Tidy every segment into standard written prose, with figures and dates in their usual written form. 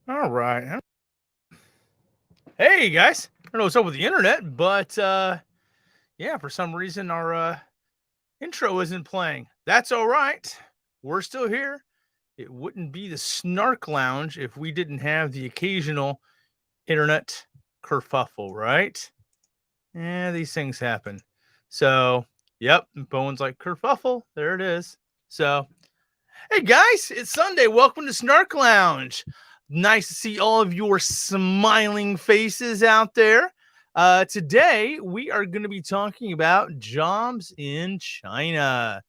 All right. Hey guys, I don't know what's up with the internet, but yeah, for some reason our intro isn't playing. That's all right. We're still here. It wouldn't be the Snark Lounge if we didn't have the occasional internet kerfuffle, right? Yeah, these things happen. So, yep, Bowen's like kerfuffle. There it is. So, hey guys, it's Sunday. Welcome to Snark Lounge. Nice to see all of your smiling faces out there. Today, we are going to be talking about jobs in China.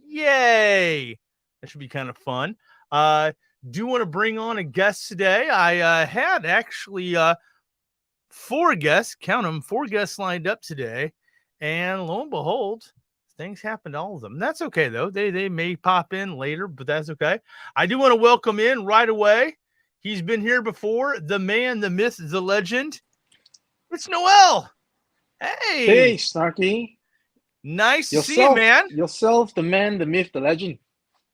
Yay! That should be kind of fun. Do want to bring on a guest today. I had actually 4 guests, count them, 4 guests lined up today. And lo and behold, things happen to all of them. That's okay, though. They may pop in later, but that's okay. I do want to welcome in right away. He's been here before. The man, the myth, the legend. It's Noel. Hey. Hey, Snarky. Nice to see you, man. Yourself, the man, the myth, the legend.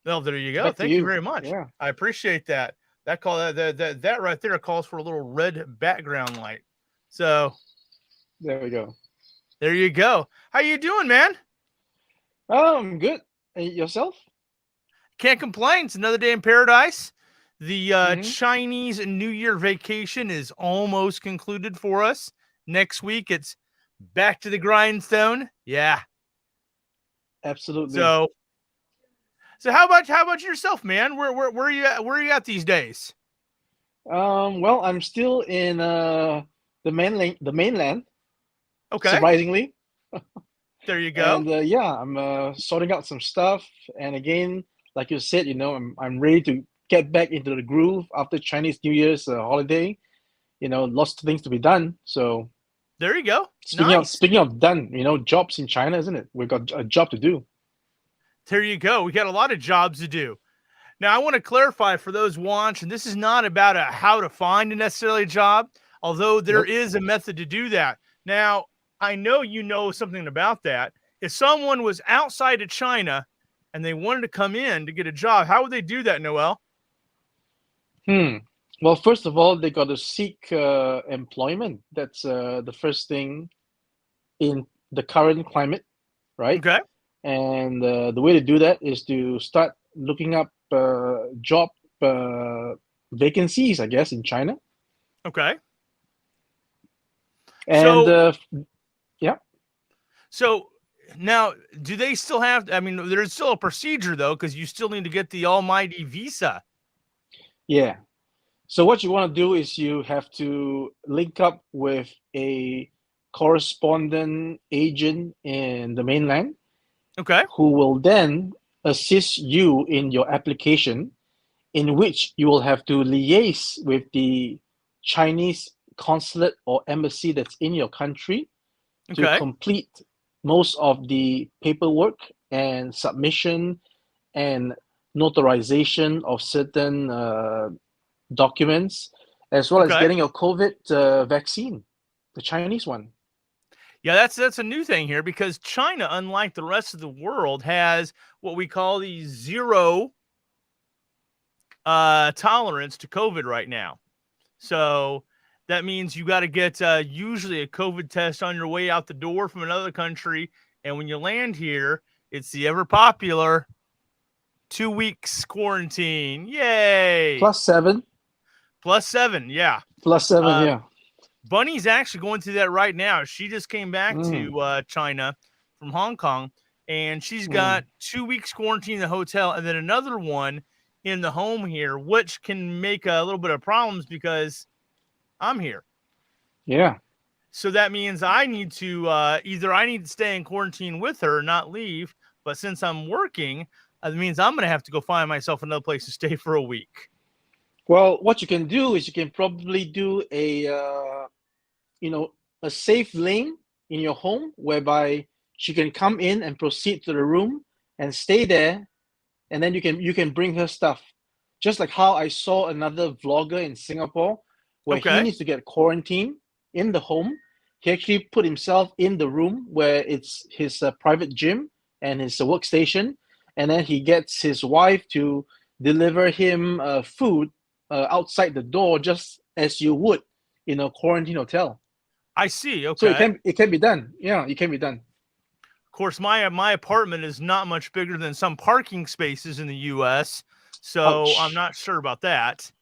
Well, there you go. Thank you very much. Yeah. I appreciate that. That right there calls for a little red background light. So there we go. There you go. How you doing, man? I'm good. And yourself? Can't complain. It's another day in paradise. The Chinese New Year vacation is almost concluded for us. Next week, it's back to the grindstone. Yeah, absolutely. So how about yourself, man? Where are you at? Where are you at these days? Well, I'm still in the mainland. Okay. Surprisingly. There you go. And yeah, I'm sorting out some stuff. And again, like you said, I'm ready to get back into the groove after Chinese New Year's holiday. Lots of things to be done. So there you go. Speaking of done, jobs in China, isn't it? We've got a job to do. There you go. We got a lot of jobs to do. Now, I want to clarify for those watching, this is not about how to find a necessarily job, although there is a method to do that. Now, I know you know something about that. If someone was outside of China and they wanted to come in to get a job, how would they do that, Noel? Well, first of all, they got to seek employment. That's the first thing in the current climate, right? Okay. And the way to do that is to start looking up job vacancies, I guess, in China. Okay. And yeah. So now, do they still have? I mean, there's still a procedure though, because you still need to get the almighty visa. Yeah. So what you want to do is you have to link up with a correspondent agent in the mainland. Okay. Who will then assist you in your application, in which you will have to liaise with the Chinese consulate or embassy that's in your country to Okay. complete most of the paperwork and submission and notarization of certain documents, as well as Okay. getting your COVID vaccine, the Chinese one. Yeah, that's a new thing here because China, unlike the rest of the world, has what we call the zero tolerance to COVID right now. So that means you got to get usually a COVID test on your way out the door from another country, and when you land here, it's the ever popular 2 weeks quarantine. Yay! +7. +7, yeah. +7, yeah. Bunny's actually going through that right now. She just came back to China from Hong Kong, and she's got 2 weeks quarantine in the hotel and then another one in the home here, which can make a little bit of problems because I'm here. Yeah. So that means I need to either I need to stay in quarantine with her, not leave. But since I'm working, it means I'm going to have to go find myself another place to stay for a week. Well, what you can do is you can probably do a safe lane in your home whereby she can come in and proceed to the room and stay there, and then you can bring her stuff. Just like how I saw another vlogger in Singapore where he needs to get quarantined in the home. He actually put himself in the room where it's his private gym and his workstation, and then he gets his wife to deliver him food outside the door, just as you would in a quarantine hotel. I see. Okay. So it can be done. Yeah, it can be done. Of course, my apartment is not much bigger than some parking spaces in the U.S., so Ouch. I'm not sure about that.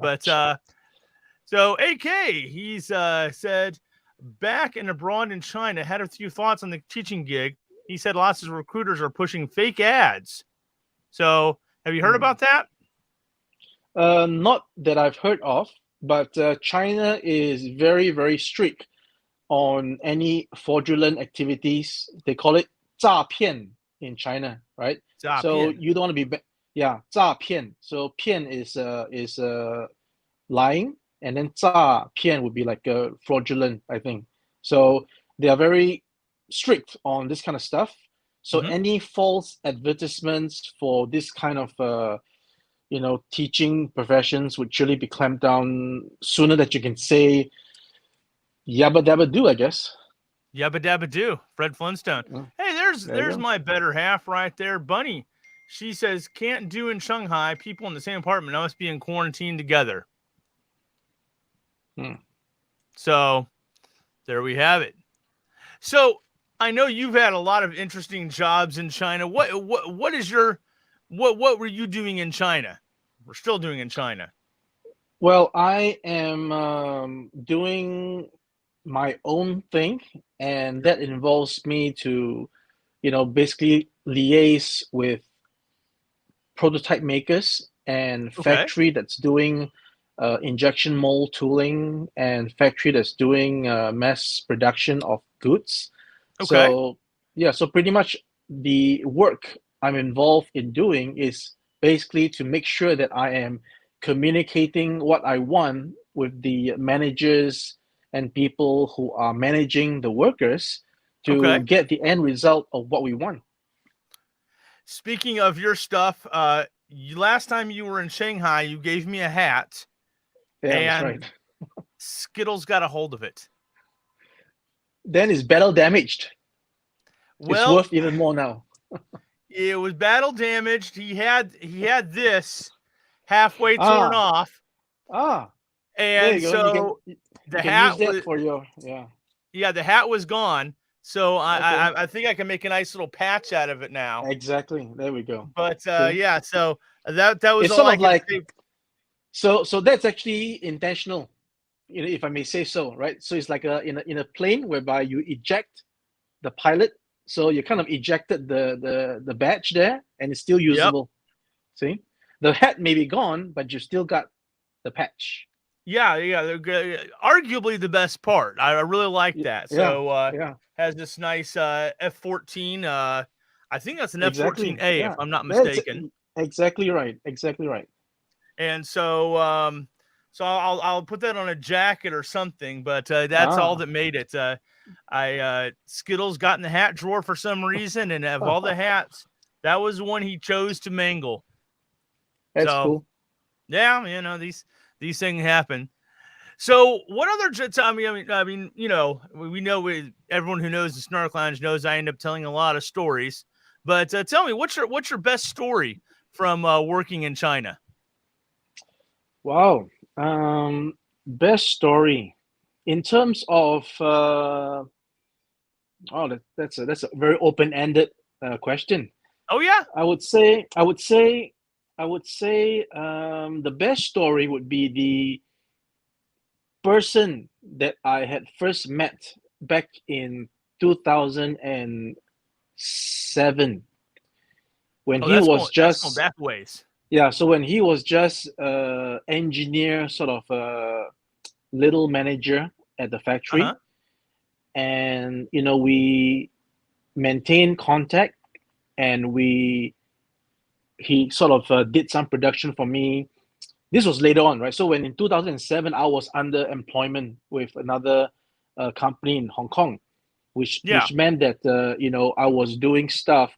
But so AK, he's said back and abroad in China, had a few thoughts on the teaching gig. He said lots of recruiters are pushing fake ads. So have you heard about that? Not that I've heard of, but China is very, very strict on any fraudulent activities. They call it 诈骗 in China, right? 诈骗. So you don't want to be, 诈骗. So 骗is lying, and then 诈骗 would be like fraudulent, I think. So they are very strict on this kind of stuff. So any false advertisements for this kind of teaching professions would surely be clamped down sooner than you can say yabba dabba do, I guess. Yabba dabba do. Fred Flintstone. Hey, there's my better half right there, Bunny. She says, can't do in Shanghai. People in the same apartment must be in quarantine together. So there we have it. So I know you've had a lot of interesting jobs in China. What were you doing in China? We're still doing in China. Well, I am doing my own thing, and that involves me to, basically liaise with prototype makers and factory that's doing injection mold tooling and factory that's doing mass production of goods. So pretty much the work I'm involved in doing is basically to make sure that I am communicating what I want with the managers and people who are managing the workers to get the end result of what we want. Speaking of your stuff, last time you were in Shanghai, you gave me a hat, Yeah, that's and right. Skittles got a hold of it. Then it's battle damaged. It's Well, worth even more now. it was battle damaged. He had this halfway torn Ah, off, ah, there and you go. You can so you the can use hat that was for your yeah. the hat was gone. So Okay, I think I can make a nice little patch out of it now. exactly. There we go. But See, yeah, so that was it's all sort I of could like say. so that's actually intentional, if I may say so, right? So it's like in a plane whereby you eject the pilot, so you kind of ejected the badge there, and it's still Yep. usable. See, the hat may be gone, but you still got the patch. Yeah, arguably the best part. I really like that. Yeah, So yeah, has this nice F-14. I think that's an exactly. F-14A if Yeah, I'm not that's mistaken. exactly right. Exactly right. And so I'll put that on a jacket or something. But that's all Ah, that made it. Skittles got in the hat drawer for some reason, and of all the hats, that was the one he chose to mangle. that's So cool. yeah, these things happen. So, what other? We know everyone who knows the Snark Lounge knows I end up telling a lot of stories. But tell me, what's your best story from working in China? Wow. Best story in terms of that's a very open-ended question. Oh yeah, I would say the best story would be the person that I had first met back in 2007 when oh he was that's going just back ways. yeah, so when he was just engineer, sort of little manager at the Uh huh. factory, and we maintained contact, and he sort of did some production for me. This was later on, right? So when in 2007 I was under employment with another company in Hong Kong, which Yeah. which meant that I was doing stuff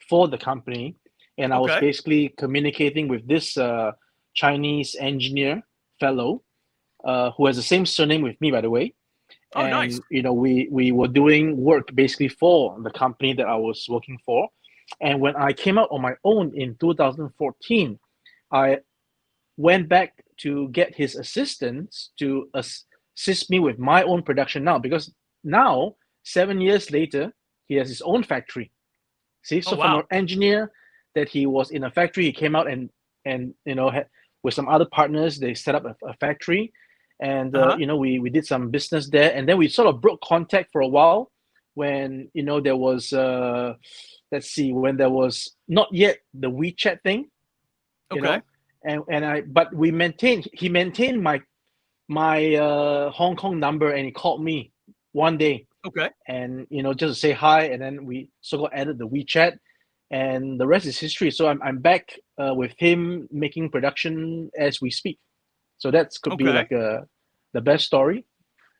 for the company, and I was Okay. basically communicating with this Chinese engineer fellow who has the same surname with me, by the way. Oh, nice. And we were doing work basically for the company that I was working for. And when I came out on my own in 2014, I went back to get his assistance to assist me with my own production now, because now 7 years later he has his own factory. See, Oh so from wow. an engineer that he was in a factory, he came out and with some other partners, they set up a factory, and Uh huh. we did some business there, and then we sort of broke contact for a while when there was let's see, when there was not yet the WeChat thing, you Okay. know, and I but he maintained my Hong Kong number, and he called me one day, Okay. and just to say hi, and then we so got added the WeChat, and the rest is history. So I'm back with him making production as we speak. So that could be Okay. like the best story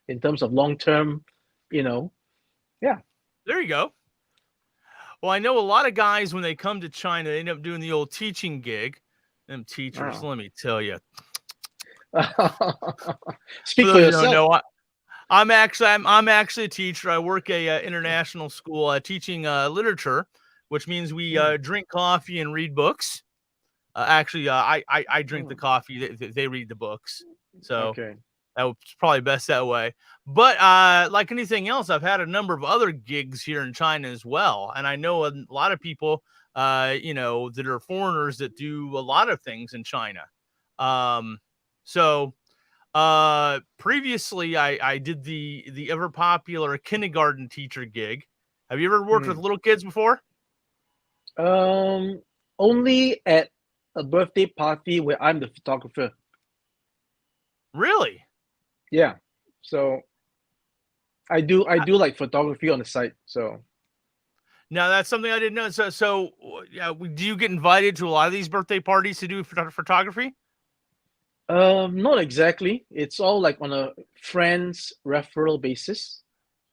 in terms of long term, you know. Yeah. There you go. Well, I know a lot of guys when they come to China, they end up doing the old teaching gig. Them teachers, Oh. let me tell you. For Speak for those who don't yourself. know, I'm actually a teacher. I work a international school teaching literature, which means we Mm, drink coffee and read books. I drink the mm, coffee. They read the books. So okay. that was probably best that way. But like anything else, I've had a number of other gigs here in China as well, and I know a lot of people, that are foreigners that do a lot of things in China. So previously I did the ever popular kindergarten teacher gig. Have you ever worked with Mm. little kids before? Um, Only at a birthday party where I'm the photographer. Really? Yeah. So I do like photography on the side. So Now that's something I didn't know. So yeah, do you get invited to a lot of these birthday parties to do photography? not exactly. It's all like on a friends referral basis.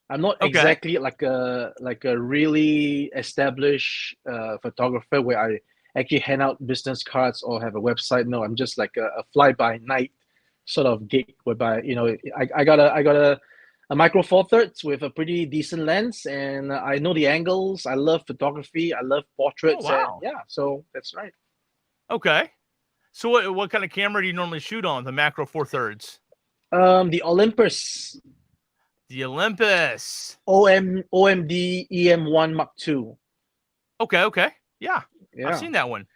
I'm not Okay. exactly like a really established photographer where I actually hand out business cards or have a website. No, I'm just like a fly-by-night sort of gig whereby, you know, I got a micro four thirds with a pretty decent lens, and I know the angles. I love photography. I love portraits. Oh, wow. And yeah, so that's right. Okay. So what kind of camera do you normally shoot on? The macro 4/3? The Olympus The Olympus. OMD EM1 Mark II. Okay. Yeah. Yeah. I've seen that one.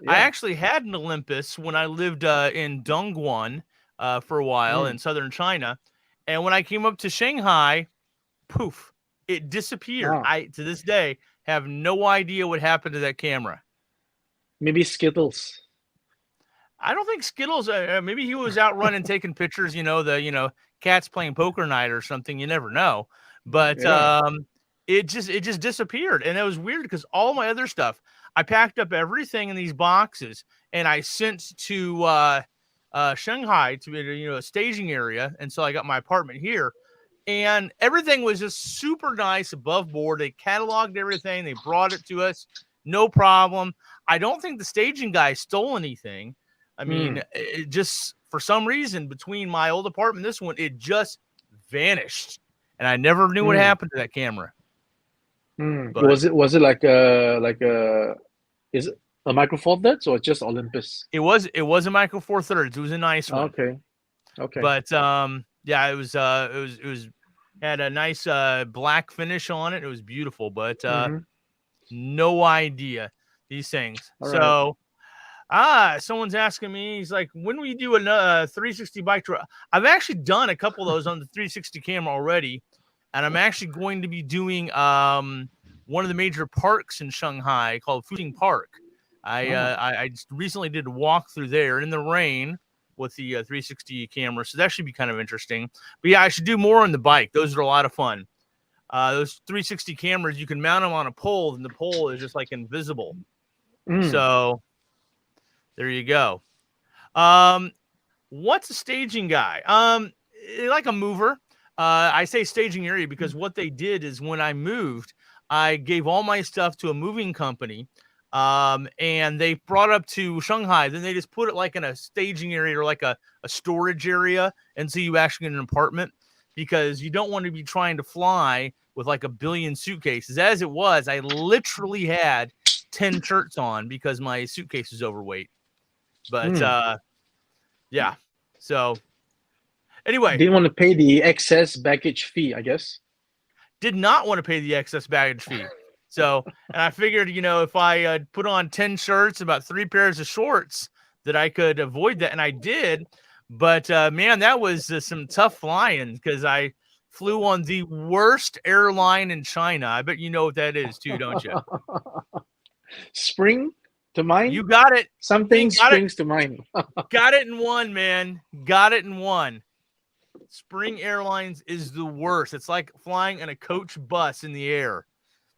Yeah. I actually had an Olympus when I lived in Dongguan for a while in southern China. And when I came up to Shanghai, poof, it disappeared. Wow. I, to this day, have no idea what happened to that camera. Maybe Skittles. I don't think Skittles, maybe he was out running, taking pictures, cats playing poker night or something. You never know. But it just disappeared. And it was weird because all my other stuff, I packed up everything in these boxes and I sent to Shanghai to a staging area. And so I got my apartment here. And everything was just super nice above board. They cataloged everything. They brought it to us. No problem. I don't think the staging guy stole anything. I mean, it just, for some reason, between my old apartment and this one, it just vanished. And I never knew what happened to that camera. But was it like is it a micro four thirds or just Olympus? It was a micro 4/3. It was a nice one. Okay. But yeah, it was had a nice black finish on it. It was beautiful, but no idea these things. All so someone's asking me, he's like, when will you do a 360 bike tour? I've actually done a couple of those on the 360 camera already, and I'm actually going to be doing one of the major parks in Shanghai called Futing Park. I just recently did a walk through there in the rain with the 360 camera, so that should be kind of interesting. But yeah, I should do more on the bike. Those are a lot of fun. Those 360 cameras, you can mount them on a pole, and the pole is just like invisible. So there you go. What's a staging guy? Like a mover. I say staging area because what they did is when I moved, I gave all my stuff to a moving company. And they brought up to Shanghai. Then they just put it like in a staging area or like a storage area. And so you actually get an apartment because you don't want to be trying to fly with like a billion suitcases. As it was, I literally had 10 shirts on because my suitcase is overweight. But yeah. So anyway, didn't want to pay the excess baggage fee, I guess. Did not want to pay the excess baggage fee. So, and I figured, if I put on 10 shirts, about 3 pairs of shorts, that I could avoid that. And I did. But man, that was some tough flying because I flew on the worst airline in China. I bet you know what that is too, don't you? Spring to mind? You got it. Something springs to mind. Got it in one, man. Got it in one. Spring Airlines is the worst. It's like flying in a coach bus in the air.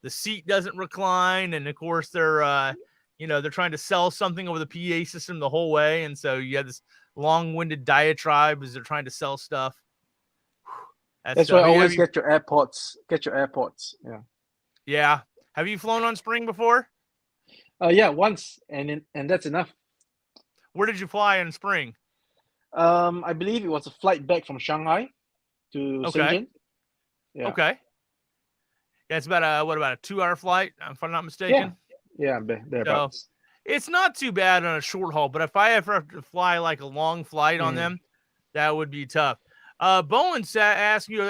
The seat doesn't recline, and of course they're they're trying to sell something over the PA system the whole way, and so you have this long-winded diatribe as they're trying to sell stuff. That's why I always get your AirPods. Get your AirPods. Yeah. Yeah. Have you flown on Spring before? Yeah, once, and that's enough. Where did you fly in Spring? I believe it was a flight back from Shanghai to Shenzhen. Yeah. Okay. Yeah, it's about a 2-hour flight, if I'm not mistaken. Yeah, thereabouts. So, it's not too bad on a short haul, but if I ever have to fly like a long flight on them, that would be tough. Bowen asked you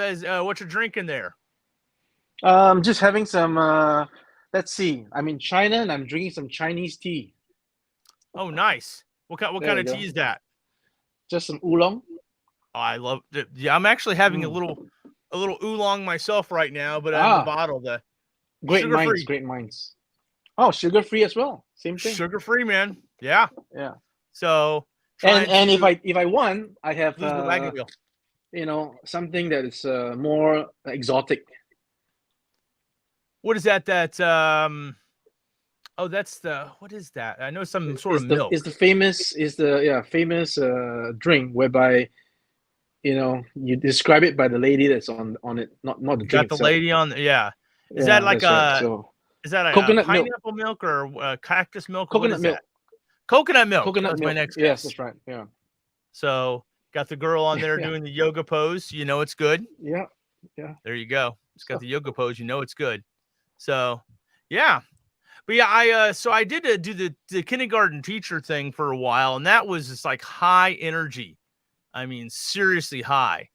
what you're drinking there. Just having some. Let's see. I'm in China and I'm drinking some Chinese tea. Oh, nice. What kind of tea is that? Just some oolong. Oh, I love it. Yeah, I'm actually having a little oolong myself right now, but in the bottle. The great minds. Oh, sugar free as well. Same thing. Sugar free, man. Yeah. Yeah. So and if I won, I have the wagon wheel. Something that is more exotic. What is that? That's what is that? I know some sort of milk. It's the famous drink whereby you describe it by the lady that's on it, not the drink. Got the lady on. Yeah. Is that like right. Is that a Coconut milk. pineapple milk or cactus milk? What Coconut is milk. that? Coconut milk. Coconut That's milk. my next Yes, guess. that's right. Yeah. So got the girl on there Yeah. doing the yoga pose. You know it's good. Yeah. Yeah. There you go. It's got the yoga pose. You know it's good. So yeah. But yeah, I did do the kindergarten teacher thing for a while, and that was just like high energy. I mean, seriously high.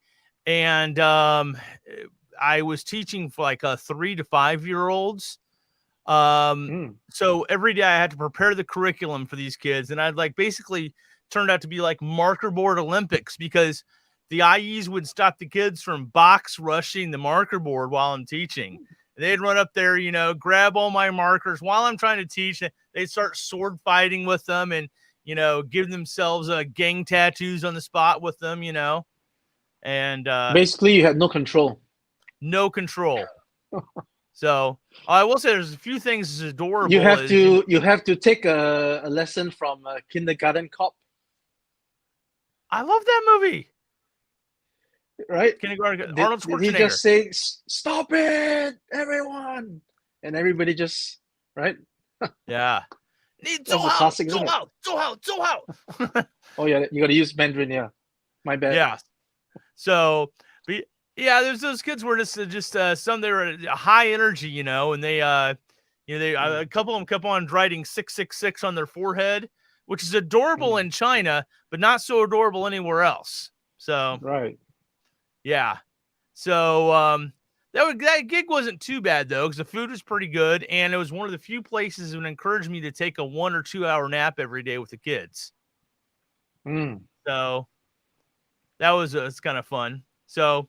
And I was teaching for like 3 to 5 year olds. So every day I had to prepare the curriculum for these kids, and I'd like basically turned out to be like marker board Olympics because the IEs would stop the kids from box rushing the marker board while I'm teaching. They'd run up there, you know, grab all my markers while I'm trying to teach. They'd start sword fighting with them and, you know, give themselves gang tattoos on the spot with them, you know. And basically, you had no control. No control. So I will say there's a few things that's adorable. You have to take a lesson from Kindergarten Cop. I love that movie. Right? Kindergarten. Arnold Schwarzenegger. Did he just say, "Stop it, everyone," and everybody just right? Yeah. That's a classic, isn't it? Oh yeah, you got to use Mandarin. Yeah, my bad. Yeah. So, but yeah, there's those kids were just some they were high energy, you know, and they a couple of them kept on writing 666 on their forehead, which is adorable in China, but not so adorable anywhere else. So right. Yeah. So that gig wasn't too bad though, because the food was pretty good, and it was one of the few places that encouraged me to take a 1 or 2 hour nap every day with the kids. So that was it's kind of fun. So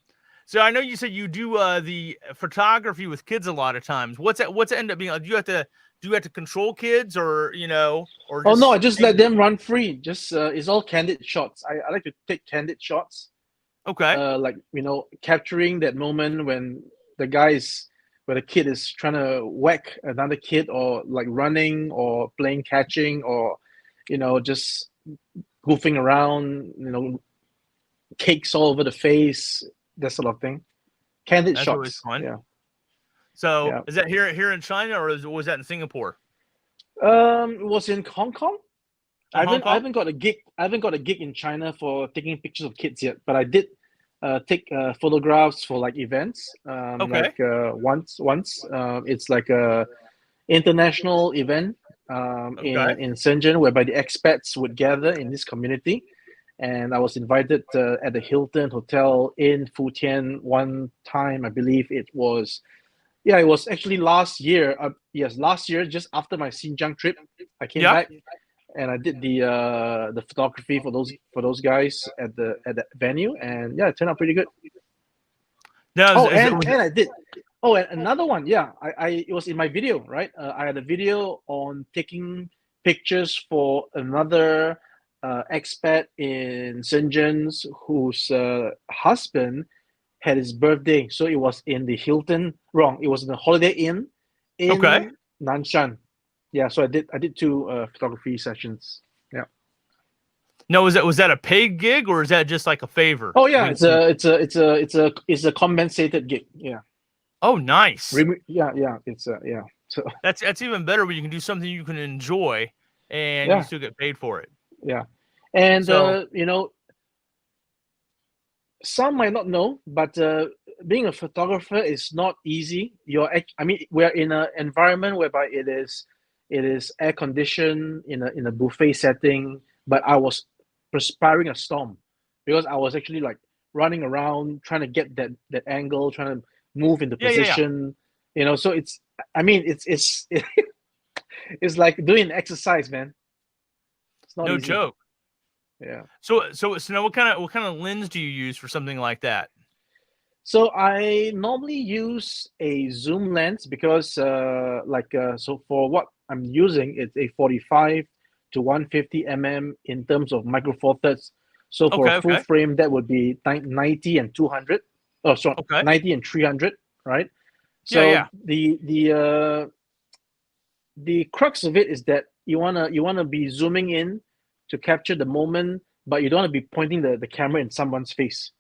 I know you said you do the photography with kids a lot of times. What's that end up being? Do you have to control kids, or you know, or just, no, I just let them run free. Just it's all candid shots. I like to take candid shots. Okay. Like, you know, capturing that moment when the kid is trying to whack another kid, or like running or playing catching, or, you know, just goofing around, you know, cakes all over the face, that sort of thing. Candid shots. Always fun. Yeah. So yeah. Is that here in China, or was that in Singapore? It was in Hong Kong. I haven't got a gig in China for taking pictures of kids yet, but I did take photographs for like events. Like once it's like a international event in Shenzhen, whereby the expats would gather in this community, and I was invited at the Hilton Hotel in Futian one time. I believe it was. Yeah, it was actually last year. Last year, just after my Xinjiang trip, I came back. And I did the photography for those guys at the venue, and yeah, it turned out pretty good. And I did. Oh, and another one, yeah, it was in my video, right? I had a video on taking pictures for another expat in Shenzhen whose husband had his birthday, so it was in the Hilton. Wrong, it was in the Holiday Inn in Nanshan. Yeah, so I did 2 photography sessions. Yeah. No, was that a paid gig, or is that just like a favor? Oh yeah, it's a compensated gig. Yeah. Oh, nice. Yeah. It's yeah. So that's even better when you can do something you can enjoy, and you still get paid for it. Yeah, and you know, some might not know, but being a photographer is not easy. We're in an environment whereby it is air conditioned in a buffet setting, but I was perspiring a storm because I was actually like running around trying to get that angle, trying to move into position. You know, so it's it's like doing exercise, man. It's not no easy. Joke. Yeah. So now what kind of lens do you use for something like that? So I normally use a zoom lens because so for what I'm using, it's a 45 to 150 mm in terms of micro four thirds. So for a full frame, that would be 90 and 200. Oh, sorry, 90 and 300, right? So the crux of it is that you wanna be zooming in to capture the moment, but you don't want to be pointing the camera in someone's face.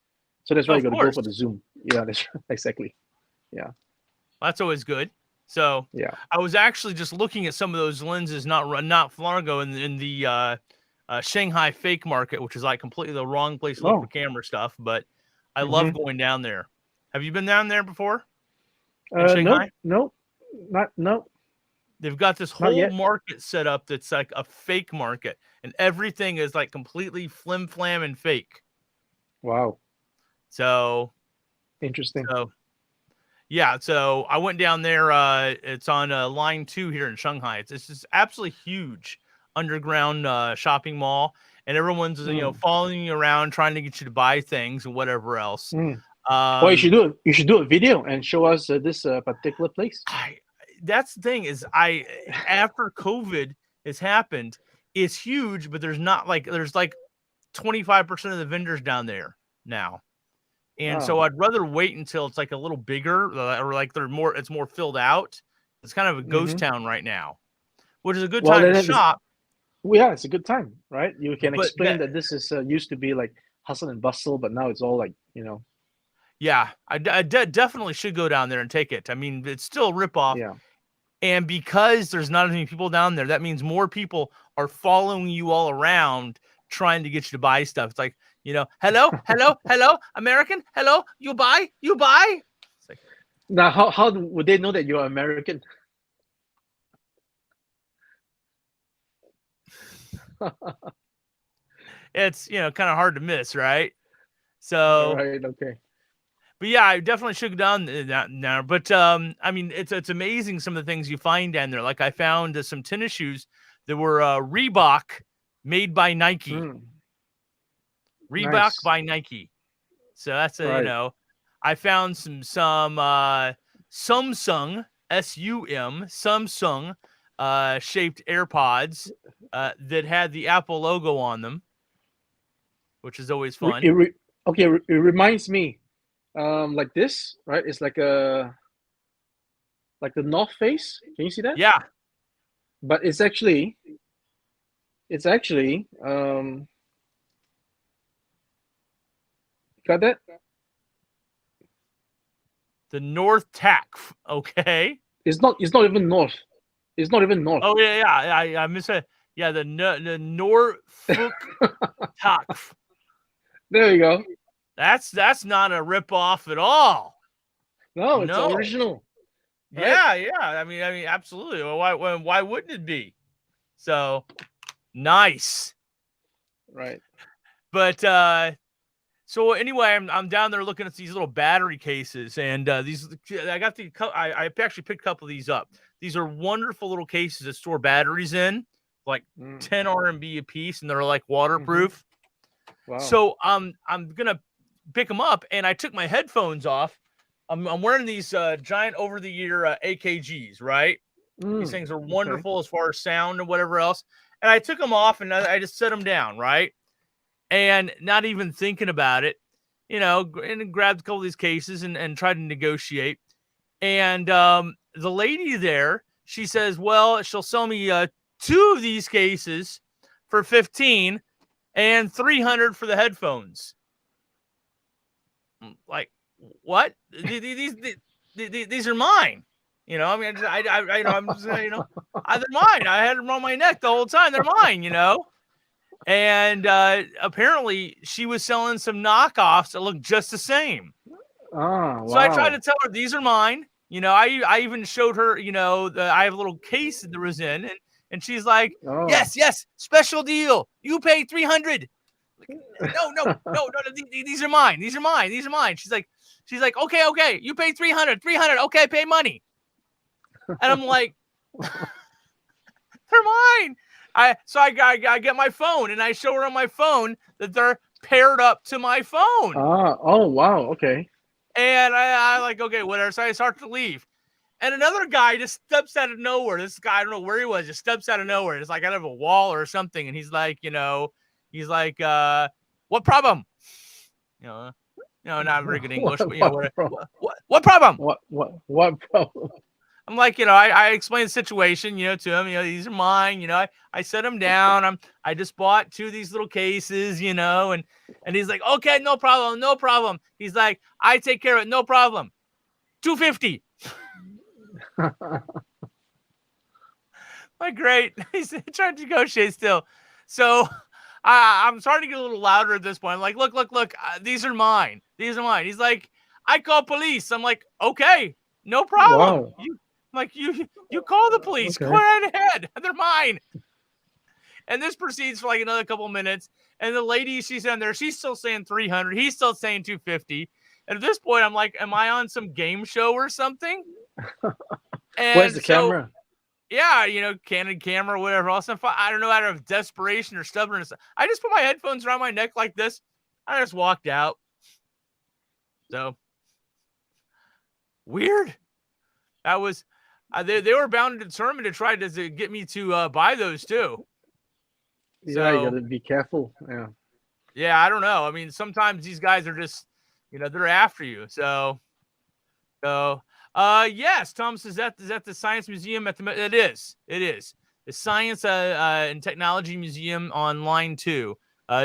So that's why you got to go for the zoom. Yeah, that's exactly. Yeah. That's always good. So Yeah. I was actually just looking at some of those lenses not long ago in the Shanghai fake market, which is like completely the wrong place to look for camera stuff. But I love going down there. Have you been down there before in Shanghai? Nope. No. They've got this Not whole yet. market set up that's like a fake market, and everything is like completely flim flam and fake. Wow. So Interesting. yeah, so I went down there. It's on line 2 here in Shanghai. It's just absolutely huge underground shopping mall, and everyone's following you around trying to get you to buy things and whatever else. Well, you should do a video and show us this particular place. That's the thing is after COVID has happened, it's huge, but there's like 25% of the vendors down there now. And so I'd rather wait until it's like a little bigger or like it's more filled out. It's kind of a ghost town right now, which is a good time to shop. Well, yeah, it's a good time, right? You can explain that this is used to be like hustle and bustle, but now it's all like, Yeah, I definitely should go down there and take it. I mean, it's still a ripoff. Yeah. And because there's not as many people down there, that means more people are following you all around trying to get you to buy stuff. It's like, hello, American, hello, you buy. It's like, now, how would they know that you're American? It's kind of hard to miss, right? So, right, okay. But yeah, I definitely should go down that now. But I mean, it's amazing some of the things you find down there. Like I found some tennis shoes that were Reebok made by Nike. Reebok by Nike. So that's I found some Samsung Samsung shaped AirPods that had the Apple logo on them, which is always fun. It reminds me. Like this, right? It's like the North Face. Can you see that? Yeah. But it's actually got that? The North Tack. Okay. It's not even North. It's not even North. Oh yeah. I missed it. Yeah, the Norfolk Tack. There you go. That's not a ripoff at all. No, it's original. Right? Yeah. I mean, absolutely. Well, why wouldn't it be? So nice. Right. But so anyway, I'm down there looking at these little battery cases, and these I actually picked a couple of these up. These are wonderful little cases that store batteries in, like 10 RMB a piece, and they're like waterproof. Wow. So I'm gonna pick them up, and I took my headphones off. I'm wearing these giant over-the-ear AKGs, right? These things are wonderful as far as sound and whatever else. And I took them off, and I just set them down, right? And not even thinking about it, and grabbed a couple of these cases and tried to negotiate. And the lady there, she says, well, she'll sell me 2 of these cases for 15 and 300 for the headphones. Like, what? These are mine. I mean, I'm just, they're mine. I had them on my neck the whole time. They're mine, And apparently she was selling some knockoffs that looked just the same. Oh, wow. So I tried to tell her these are mine. I even showed her, I have a little case that there was in, and she's like, yes, special deal. You pay 300. No, these are mine. These are mine. She's like, okay, you pay 300, okay, pay money. And I'm like, they're mine. I get my phone and I show her on my phone that they're paired up to my phone. Oh wow, okay. And I like, okay, whatever. So I start to leave. And another guy just steps out of nowhere. This guy, I don't know where he was, just steps out of nowhere. It's like out of a wall or something. And he's like, what problem? Not very good English, but what problem? What problem? I'm like, I explained the situation, to him, these are mine, I set them down. I just bought 2 of these little cases, and he's like, okay, no problem. He's like, I take care of it. No problem. $250. Like, great. He's trying to negotiate still. So I'm starting to get a little louder at this point. I'm like, look. These are mine. These are mine. He's like, I call police. I'm like, okay, no problem. Wow. You call the police. Go Okay. right ahead. They're mine. And this proceeds for like another couple minutes. And the lady, she's in there. She's still saying 300. He's still saying 250. And at this point, I'm like, am I on some game show or something? Where's And the so, camera? yeah, Canon camera, whatever else. I don't know, out of desperation or stubbornness, I just put my headphones around my neck like this. I just walked out. So weird. That was they were bound and determined to try to get me to buy those too. Yeah, you So gotta be careful. Yeah. yeah, I don't know. I mean, sometimes these guys are just, they're after you. So yes, Thomas, is that the Science Museum at the? It is. The Science and Technology Museum on line 2,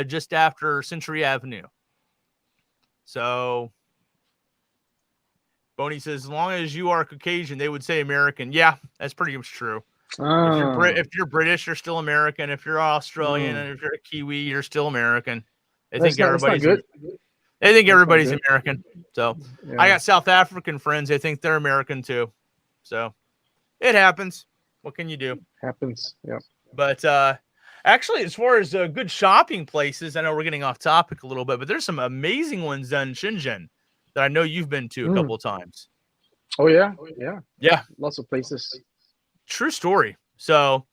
just after Century Avenue. So Boney says, as long as you are Caucasian, they would say American. Yeah, that's pretty much true. If you're British, you're still American. If you're Australian and if you're a Kiwi, you're still American. That's not good. They think That's not everybody's good. American. So Yeah. I got South African friends. They think they're American too. So it happens. What can you do? Happens. Yeah. But actually, as far as good shopping places, I know we're getting off topic a little bit, but there's some amazing ones done in Shenzhen that I know you've been to a couple of times. Oh yeah. Yeah. Lots of places. True story. So,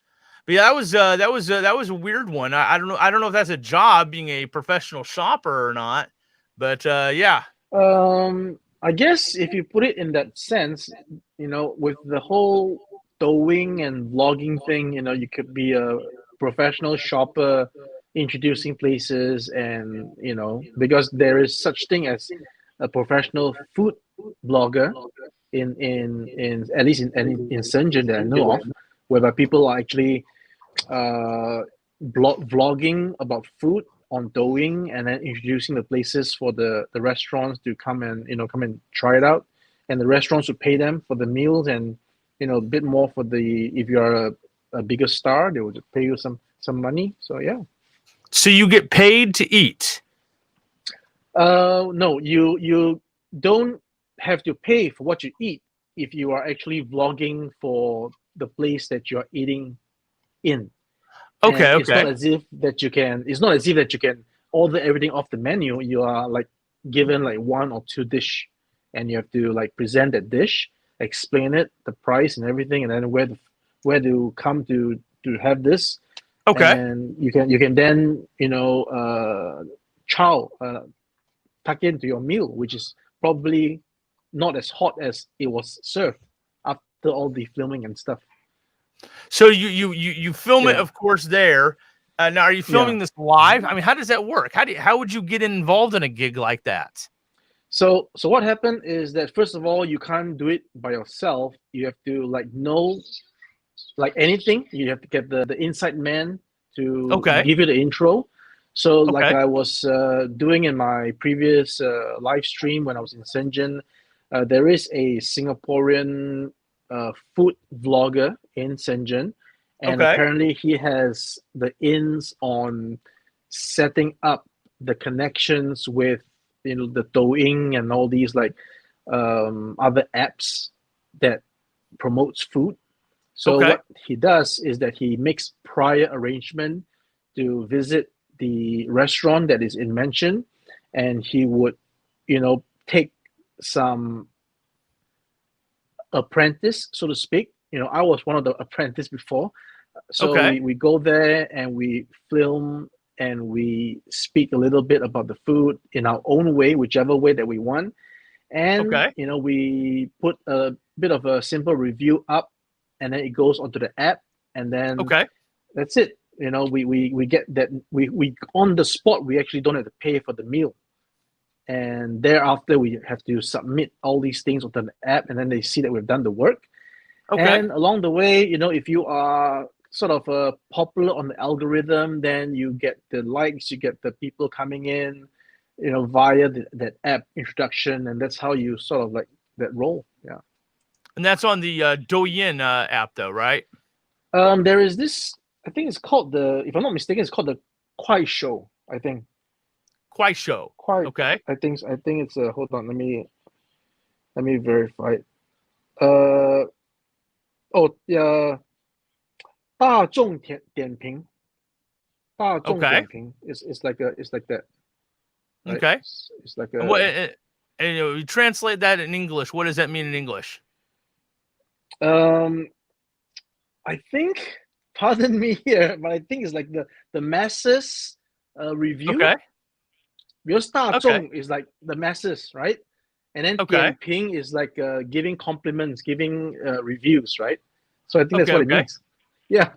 but yeah, that was a weird one. I don't know if that's a job, being a professional shopper or not, but yeah. I guess if you put it in that sense, with the whole Douyin and vlogging thing, you could be a professional shopper introducing places, and because there is such thing as a professional food blogger in at least in Shenzhen that I know of, whereby people are actually vlogging about food on Douyin and then introducing the places for the restaurants to come and try it out, and the restaurants would pay them for the meals, and a bit more for if you are a bigger star, they would pay you some money. So yeah. So you get paid to eat? No, you don't have to pay for what you eat if you are actually vlogging for the place that you're eating in. Okay. It's not as if that you can. It's not as if that you can order everything off the menu. You are like given like 1 or 2 dish, and you have to like present that dish, explain it, the price and everything, and then where to come to have this. Okay. And you can then tuck into your meal, which is probably not as hot as it was served after all the filming and stuff. So you film it, of course, there. Now, are you filming this live? I mean, how does that work? How would you get involved in a gig like that? So what happened is that, first of all, you can't do it by yourself. You have to know anything. You have to get the inside man to give you the intro. So like I was doing in my previous live stream when I was in Shenzhen, there is a Singaporean food vlogger in Shenzhen, and apparently he has the ins on setting up the connections with the Douyin and all these other apps that promotes food. So what he does is that he makes prior arrangement to visit the restaurant that is in mention, and he would take some apprentice, so to speak. I was one of the apprentice before, so we go there and we film and we speak a little bit about the food in our own way, whichever way that we want, and we put a bit of a simple review up, and then it goes onto the app, and then that's it. We get that we on the spot, we actually don't have to pay for the meal. And thereafter, we have to submit all these things onto the app, and then they see that we've done the work. And along the way, if you are sort of popular on the algorithm, then you get the likes, you get the people coming in, via that app introduction, and that's how you sort of like that role. Yeah. And that's on the Douyin app, though, right? There is this. I think it's called the. If I'm not mistaken, it's called the Kuai Show. I think. Kuaishou. Quite. Okay. I think it's a. Hold on. Let me verify it. Oh yeah. 大众点评. 大众 Okay. 点评 it's like that. Right? Okay. It's like And a. what? And you translate that in English. What does that mean in English? I think. Pardon me here, but I think it's like the masses review. Okay. Because 大 Okay. 众 is like the masses, right? And then Okay. 点评 is like giving compliments, giving reviews, right? So I think that's Okay, what it okay. means. Yeah.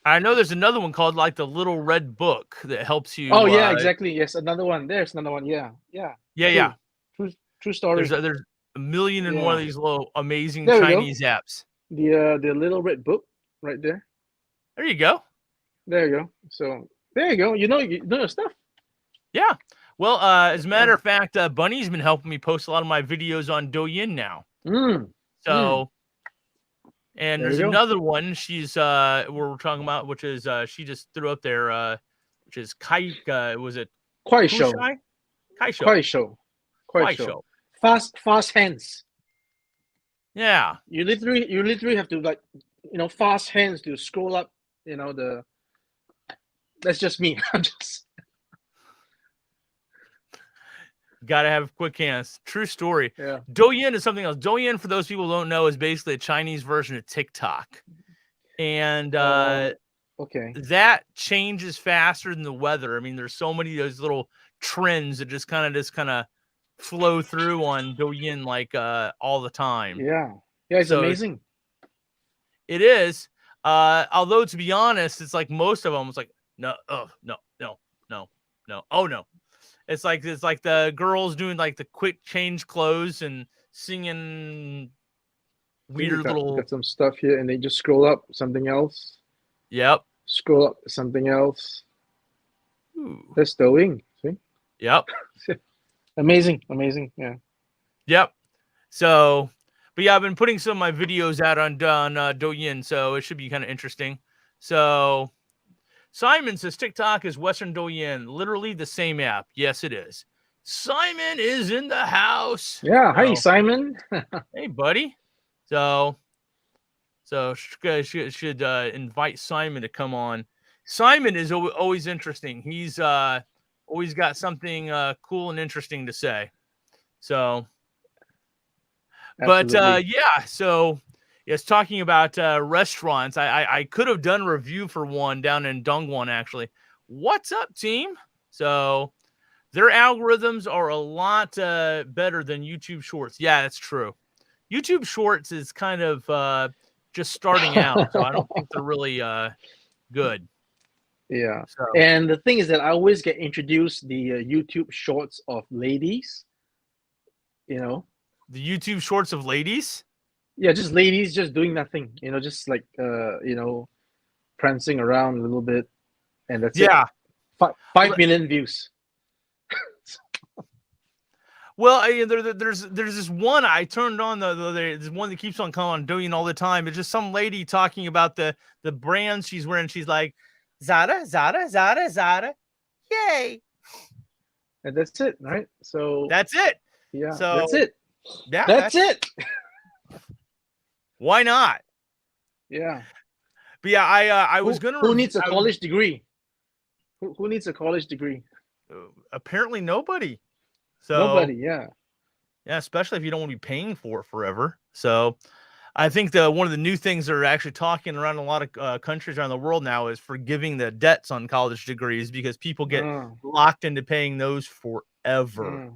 I know there's another one called like the Little Red Book that helps you. Oh yeah, exactly. Yes, another one. There's another one. Yeah, Yeah, true. yeah. True story. There's a million and one of these little amazing There we go. Chinese apps. The little red book right there. There you go. There you go. So there you go. You know your stuff. Yeah. Well, as a matter of fact, Bunny's been helping me post a lot of my videos on Douyin now. So, and There there's you go. another one she's we're talking about, which is she just threw up there, which is Kai. Was it Kuai Show. Kaishou. Kuai Show. Fast hands. Yeah. You literally have to like fast hands to scroll up. That's just me. I'm just. Gotta have quick hands. True story. Yeah. Douyin is something else. Douyin, for those people who don't know, is basically a Chinese version of TikTok. And okay. that changes faster than the weather. I mean, there's so many of those little trends that just kind of flow through on Douyin like all the time. Yeah. Yeah, it's amazing. It is. Although to be honest, it's like most of them, it's like, no, oh no. Oh no. It's like the girls doing like the quick change clothes and singing weird little. Got some stuff here, and they just scroll up something else. Yep. Scroll up something else. Ooh. That's Douyin. See? Yep. Amazing. Yeah. Yep. So, but yeah, I've been putting some of my videos out on Douyin, so it should be kind of interesting. So. Simon says TikTok is Western Douyin, literally the same app. Yes, it is. Simon is in the house. Yeah. Hey, Simon. Hey, buddy. So should invite Simon to come on. Simon is always interesting. He's always got something cool and interesting to say. So, Absolutely. but yeah. So. Yes, talking about restaurants, I could have done a review for one down in Dongguan, actually. What's up, team? So their algorithms are a lot better than YouTube Shorts. Yeah, that's true. YouTube Shorts is kind of just starting out, so I don't think they're really good. Yeah. So. And the thing is that I always get introduced the YouTube Shorts of ladies. The YouTube Shorts of ladies? Yeah, just ladies just doing nothing, just like prancing around a little bit, and that's it. 5 million views. Well, there's this one I turned on there's one that keeps on coming on doing all the time. It's just some lady talking about the brands she's wearing. She's like, Zara, yay! And that's it, right? So that's it. Yeah, so that's it. Yeah, that's it. Why not? Yeah. But yeah, I was gonna. Who needs a college degree? Who needs a college degree? Apparently nobody. So nobody. Yeah. Yeah, especially if you don't want to be paying for it forever. So I think one of the new things that are actually talking around a lot of countries around the world now is forgiving the debts on college degrees because people get locked into paying those forever.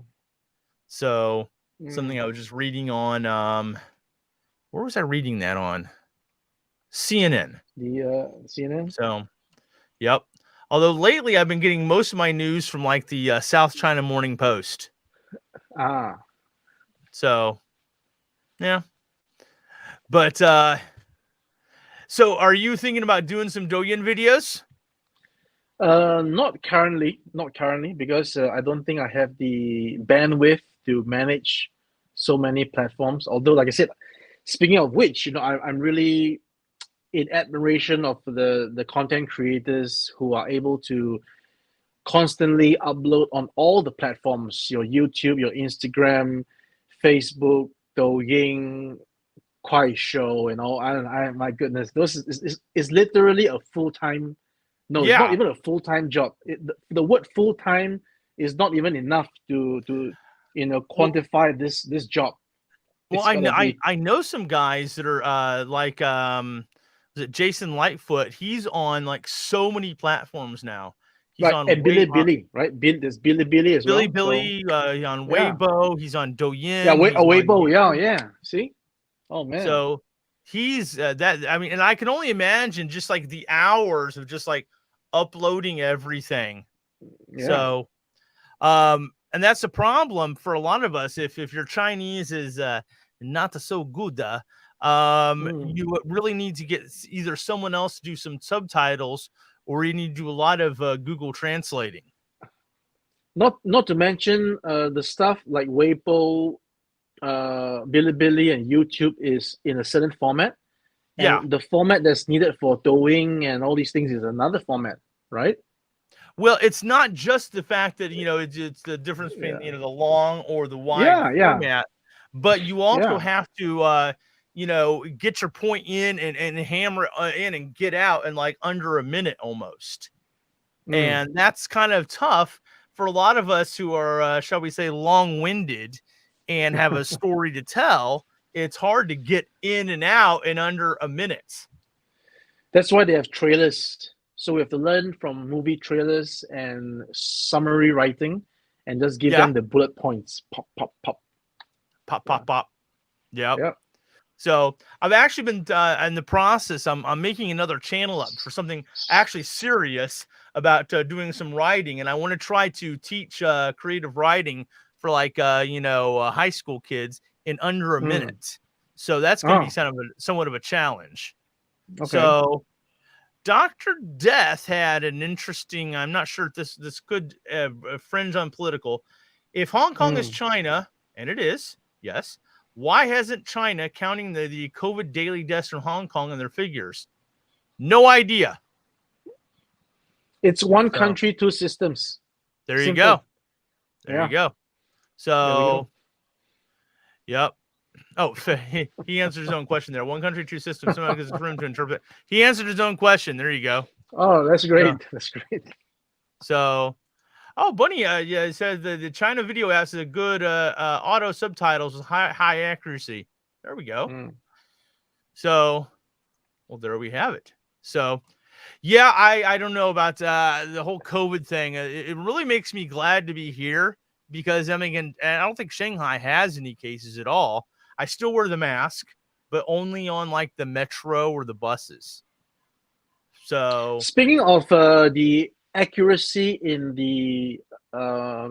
So something I was just reading on. Where was I reading that on? CNN. The CNN. So, yep. Although lately I've been getting most of my news from like the South China Morning Post. So, yeah. But so are you thinking about doing some Douyin videos? Not currently, because I don't think I have the bandwidth to manage so many platforms. Although, like I said, Speaking of which, I'm really in admiration of the content creators who are able to constantly upload on all the platforms, your YouTube, your Instagram, Facebook, Douyin, Kuaishou, and all. My goodness, those is literally a full-time. No, it's not Yeah. even a full-time job. The word full-time is not even enough to Well, quantify this job. well, It's gotta be I know some guys that are like is it Jason Lightfoot? He's on like so many platforms now. He's right. on And Billy, right? There's Billy as well. So Billy, on yeah, Weibo, he's on yeah. Douyin, he's on Weibo, yeah, YouTube. yeah. See, oh man, So he's that. I mean, and I can only imagine just like the hours of just like uploading everything. yeah. So, and that's a problem for a lot of us. If your Chinese is not so good, Mm. you really need to get either someone else to do some subtitles, or you need to do a lot of Google translating. Not to mention the stuff like Weibo, Bilibili, and YouTube is in a certain format, Yeah. and the format that's needed for Douyin and all these things is another format, right? Well, it's not just the fact that it's the difference between Yeah, the long or the wide yeah, yeah, format, but you also yeah. have to get your point in and hammer it in and get out in like under a minute almost. Mm. And that's kind of tough for a lot of us who are shall we say long-winded and have a story to tell. It's hard to get in and out in under a minute. That's why they have trailers. So we have to learn from movie trailers and summary writing, and just give Yeah, them the bullet points. Pop, pop, pop. pop Yeah, pop pop. Yep. yeah. So I've actually been in the process. I'm making another channel up for something actually serious about doing some writing, and I want to try to teach creative writing for like high school kids in under a Mm. minute. So that's going to be Oh, kind of somewhat of a challenge. okay. So Dr. Death had an interesting. I'm not sure if this could fringe on political. If Hong Kong is Mm. China, and it is, yes, why hasn't China counting the COVID daily deaths from Hong Kong in their figures? No idea. It's one So country, two systems. there you go. Simple. There you Yeah, go. there we go. So, yep. Oh, he answered his own question there. One country, two systems. Someone gives room to interpret. He answered his own question. There you go. Oh, that's great. So, That's great. so oh, Bunny, yeah, it says the China video apps is a good auto subtitles with high accuracy. There we go. Mm. So, well, there we have it. So, yeah, I don't know about the whole COVID thing. It really makes me glad to be here because I mean, and I don't think Shanghai has any cases at all. I still wear the mask, but only on like the metro or the buses. So, Speaking of the accuracy in the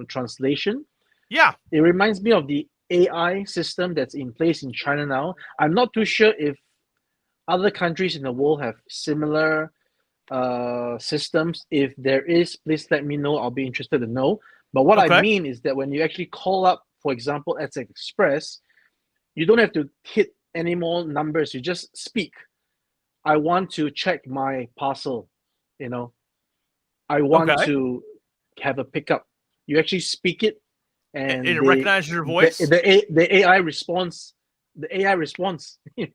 translation, yeah, it reminds me of the AI system that's in place in China now. I'm not too sure if other countries in the world have similar systems. If there is, please let me know. I'll be interested to know. But what I okay, mean is that when you actually call up, for example, at Express, you don't have to hit any more numbers. You just speak. I want to check my parcel. You know, I want okay. to have a pickup. You actually speak it, and It recognizes your voice. the AI response. The AI response. Yeah,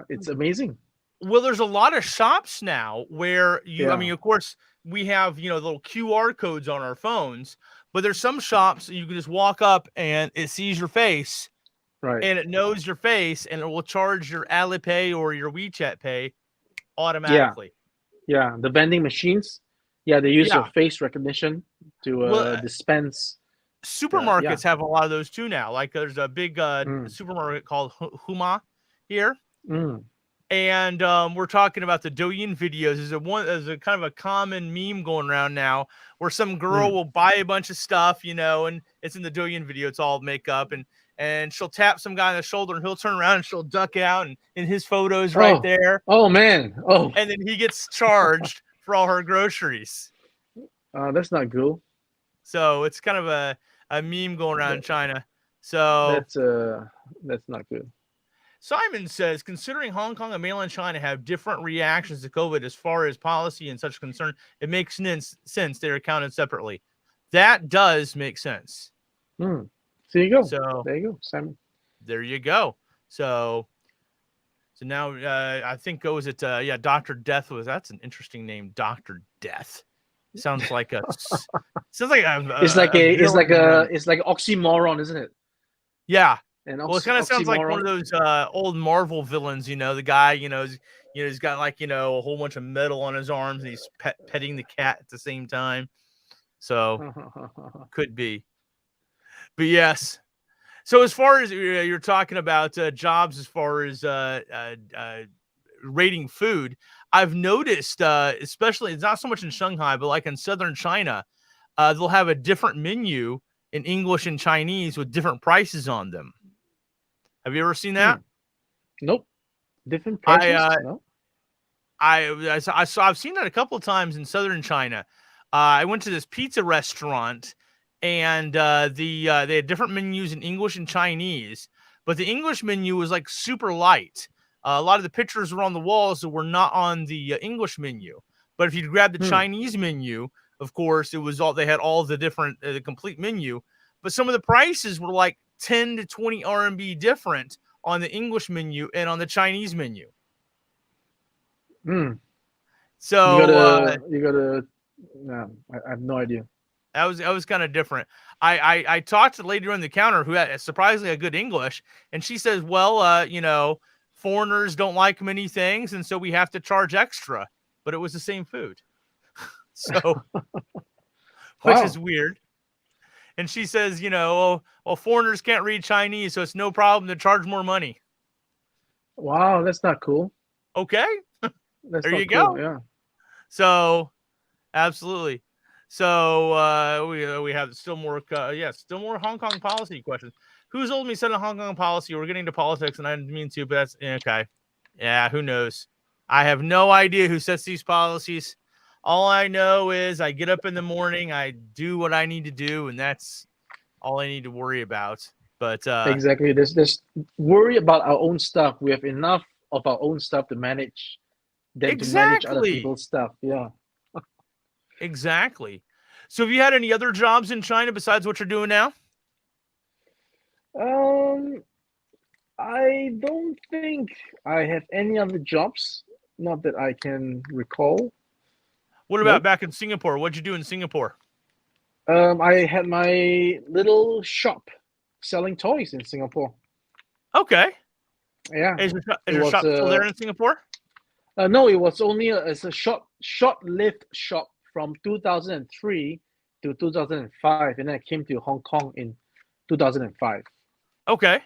it's amazing. Well, there's a lot of shops now where I Yeah, mean, of course, we have, little QR codes on our phones, but there's some shops that you can just walk up and it sees your face right. and it knows your face and it will charge your Alipay or your WeChat Pay Yeah, automatically. yeah. The vending machines. Yeah, they use your Yeah. face recognition to Well, dispense. Yeah. supermarkets have a lot of those too now. Like there's a big Mm, supermarket called Huma here. mm, And we're talking about the Douyin videos. There's a kind of a common meme going around now where some girl mm. will buy a bunch of stuff, and it's in the Douyin video. It's all makeup, and she'll tap some guy on the shoulder, and he'll turn around and she'll duck out, and his photo's right Oh, there, oh man. Oh, and then he gets charged for all her groceries. that's not cool. So it's kind of a meme going around in That, China. So that's That's not good. Simon says, considering Hong Kong and mainland China have different reactions to COVID as far as policy and such concern, it makes sense they're accounted separately. That does make sense. Hmm. So you go. So There you go, Simon. there you go. So now I think was it Dr. Death that's an interesting name, Dr. Death. Sounds like a It's like it's like an oxymoron, isn't it? Yeah. An Well, it kind of sounds like one of those old Marvel villains, the guy, he's got like, a whole bunch of metal on his arms and he's petting the cat at the same time. So could be. But yes. So as far as you're talking about jobs, as far as rating food, I've noticed, especially it's not so much in Shanghai, but like in southern China, they'll have a different menu in English and Chinese with different prices on them. Have you ever seen that? Nope. Different prices? No. I've seen that a couple of times in southern China. I went to this pizza restaurant, and they had different menus in English and Chinese, but the English menu was like super light. A lot of the pictures were on the walls that were not on the English menu. But if you grab the Chinese menu, of course, they had all the different, the complete menu. But some of the prices were like 10 to 20 RMB different on the English menu and on the Chinese menu. So you gotta. No, I have no idea. That was kind of different. I talked to the lady on the counter who had surprisingly a good English, and she says, well, foreigners don't like many things, and so we have to charge extra. But it was the same food. So, which is weird. And she says, well, foreigners can't read Chinese, so it's no problem to charge more money. Wow, that's not cool. Okay. There you go. Yeah. So, absolutely. So we have still more Hong Kong policy questions. Who's old me said a Hong Kong policy? We're getting to politics, and I didn't mean to, but that's okay. Yeah, who knows? I have no idea who sets these policies. All I know is I get up in the morning, I do what I need to do, and that's all I need to worry about. But exactly, there's worry about our own stuff. We have enough of our own stuff to manage than to manage other people's stuff. Yeah. Exactly. So have you had any other jobs in China besides what you're doing now? I don't think I have any other jobs, not that I can recall. What about back in Singapore? What'd you do in Singapore? I had my little shop selling toys in Singapore. Okay. Yeah. Is your shop still there in Singapore? No, it was only a short-lived shop from 2003 to 2005, and then I came to Hong Kong in 2005. Okay.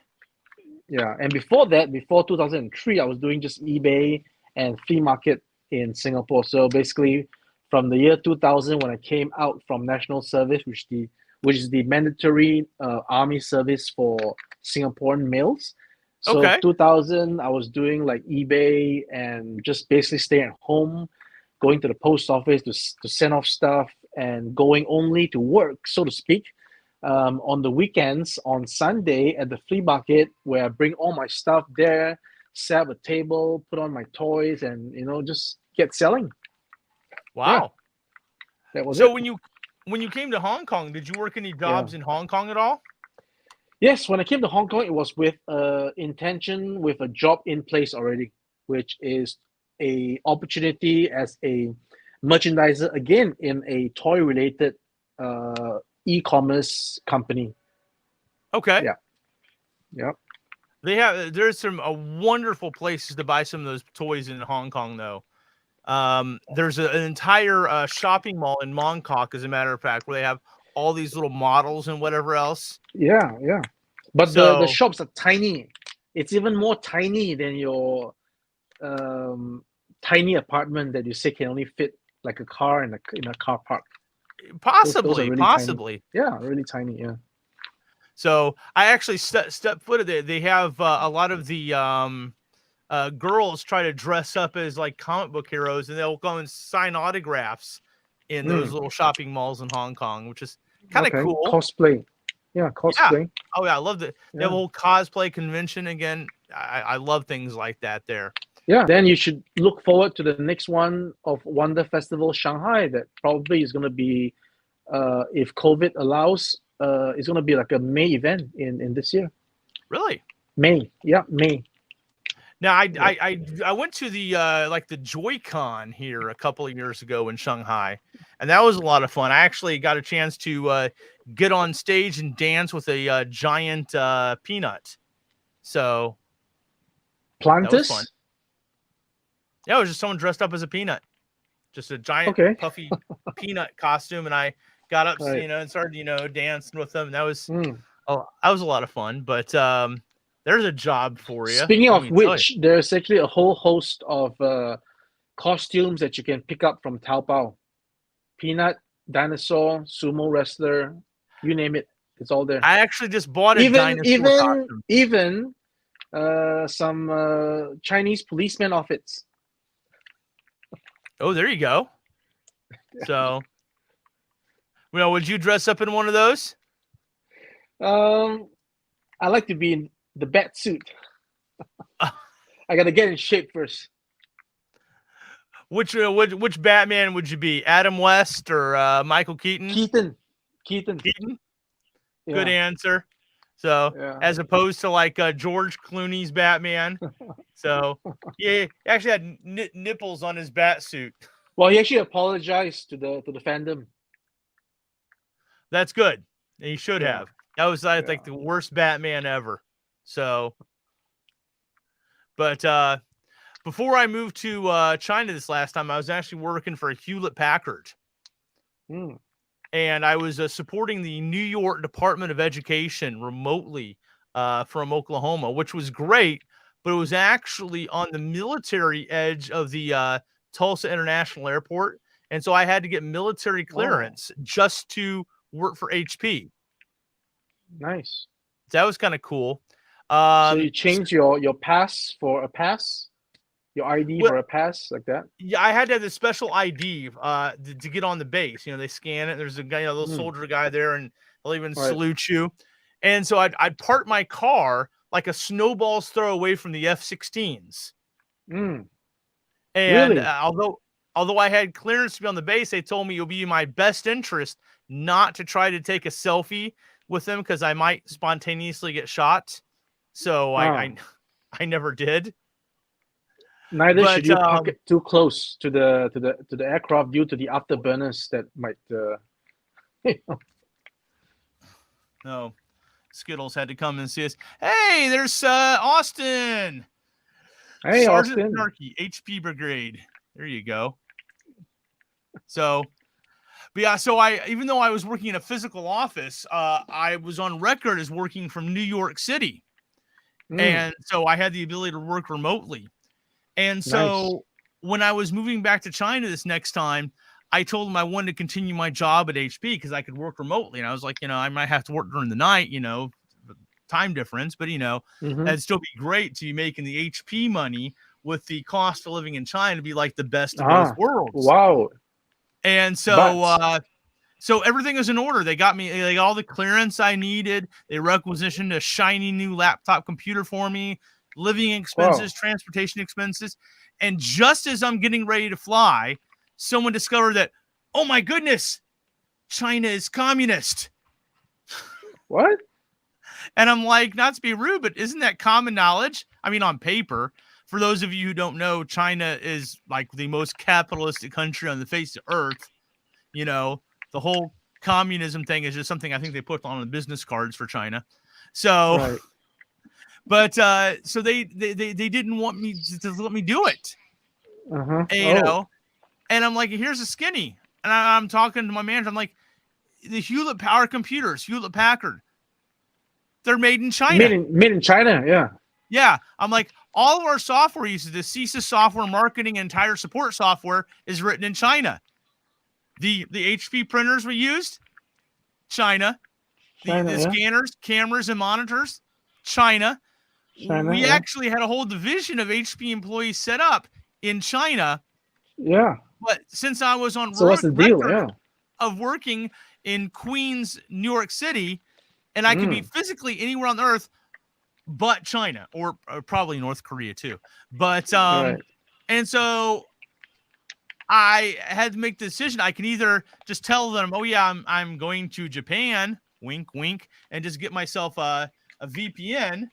Yeah, and before that, before 2003, I was doing just eBay and flea market in Singapore. So basically, from the year 2000, when I came out from national service, which is the mandatory army service for Singaporean males. So 2000, I was doing like eBay and just basically staying at home, going to the post office to send off stuff, and going only to work, so to speak, on the weekends, on Sunday at the flea market, where I bring all my stuff there, set up a table, put on my toys, and just get selling. Wow. Yeah, that was so it. when you came to Hong Kong, did you work any jobs in Hong Kong at all? Yes, when I came to Hong Kong, it was with intention, with a job in place already, which is a opportunity as a merchandiser, again, in a toy-related e-commerce company. Okay. Yeah. There's some wonderful places to buy some of those toys in Hong Kong, though. There's an entire shopping mall in Mongkok, as a matter of fact, where they have all these little models and whatever else. Yeah. But the shops are tiny. It's even more tiny than your tiny apartment that you say can only fit like a car in a car park. Possibly. Tiny. Yeah, really tiny. Yeah. So I actually step footed there. They have a lot of the girls try to dress up as like comic book heroes, and they'll go and sign autographs in those little shopping malls in Hong Kong, which is kind of cool. Cosplay. Yeah, cosplay. Oh yeah, I love it. They have a whole cosplay convention again. I love things like that there. Yeah, then you should look forward to the next one of Wonder Festival Shanghai. That probably is going to be, if COVID allows, it's going to be like a May event in this year. Really? May, yeah, May. Now I went to the like the Joy-Con here a couple of years ago in Shanghai, and that was a lot of fun. I actually got a chance to get on stage and dance with a giant peanut. So that was fun. Plantus? Yeah, it was just someone dressed up as a peanut, just a giant puffy peanut costume, and I got up, and started, dancing with them. And that was that was a lot of fun. But there's a job for you. Speaking of which, there's actually a whole host of costumes that you can pick up from Taobao. Peanut, dinosaur, sumo wrestler, you name it, it's all there. I actually just bought a dinosaur costume. Even some Chinese policeman outfits. Oh, there you go. So, would you dress up in one of those? I like to be in the bat suit. I gotta get in shape first. Which Batman would you be? Adam West or Michael Keaton? Keaton. Yeah. Good answer. So as opposed to like George Clooney's Batman. So yeah, he actually had nipples on his bat suit. Well, he actually apologized to the fandom. That's good. And he should have. That was I think the worst Batman ever. So, but before I moved to China this last time, I was actually working for Hewlett-Packard. And I was supporting the New York Department of Education remotely from Oklahoma, which was great, but it was actually on the military edge of the Tulsa International Airport. And so I had to get military clearance just to work for HP. Nice. That was kind of cool. So you changed your pass for a pass? Your ID for a pass like that? Yeah, I had to have this special ID to get on the base. They scan it. There's a guy, a little soldier guy there, and they'll even salute you. And so I'd park my car like a snowball's throw away from the F-16s. And really? Although I had clearance to be on the base, they told me it'll be in my best interest not to try to take a selfie with them because I might spontaneously get shot. So I never did. Neither should you park it too close to the aircraft due to the afterburners that might. No, Skittles had to come and see us. Hey, there's Austin. Hey, Sergeant Austin. Snarky, HP Brigade. There you go. So, but yeah, so even though I was working in a physical office, I was on record as working from New York City, and so I had the ability to work remotely. And so when I was moving back to China this next time, I told them I wanted to continue my job at HP because I could work remotely. And I was like, I might have to work during the night, time difference, but that'd still be great to be making the HP money with the cost of living in China to be like the best of both worlds. Wow. And so, so everything was in order. They got all the clearance I needed. They requisitioned a shiny new laptop computer for me, living expenses, transportation expenses. And just as I'm getting ready to fly, someone discovered that, oh my goodness, China is communist. What? And I'm like, not to be rude, but isn't that common knowledge? I mean, on paper. For those of you who don't know, China is like the most capitalistic country on the face of earth. The whole communism thing is just something I think they put on the business cards for China. So, but so they didn't want me to let me do it. And, and I'm like, here's a skinny. And I'm talking to my manager. I'm like, the Hewlett Power computers, Hewlett Packard, they're made in China. Made in China, yeah. Yeah. I'm like, all of our software uses the CISA software, marketing, and entire support software is written in China. The HP printers we used, China. The scanners, cameras, and monitors, China. We actually had a whole division of HP employees set up in China. Yeah. But since I was on what's the deal? of working in Queens, New York City, and I could be physically anywhere on the earth but China or probably North Korea too. But Right. and so I had to make the decision. I can either just tell them, "Oh yeah, I'm going to Japan," wink, wink, and just get myself a VPN,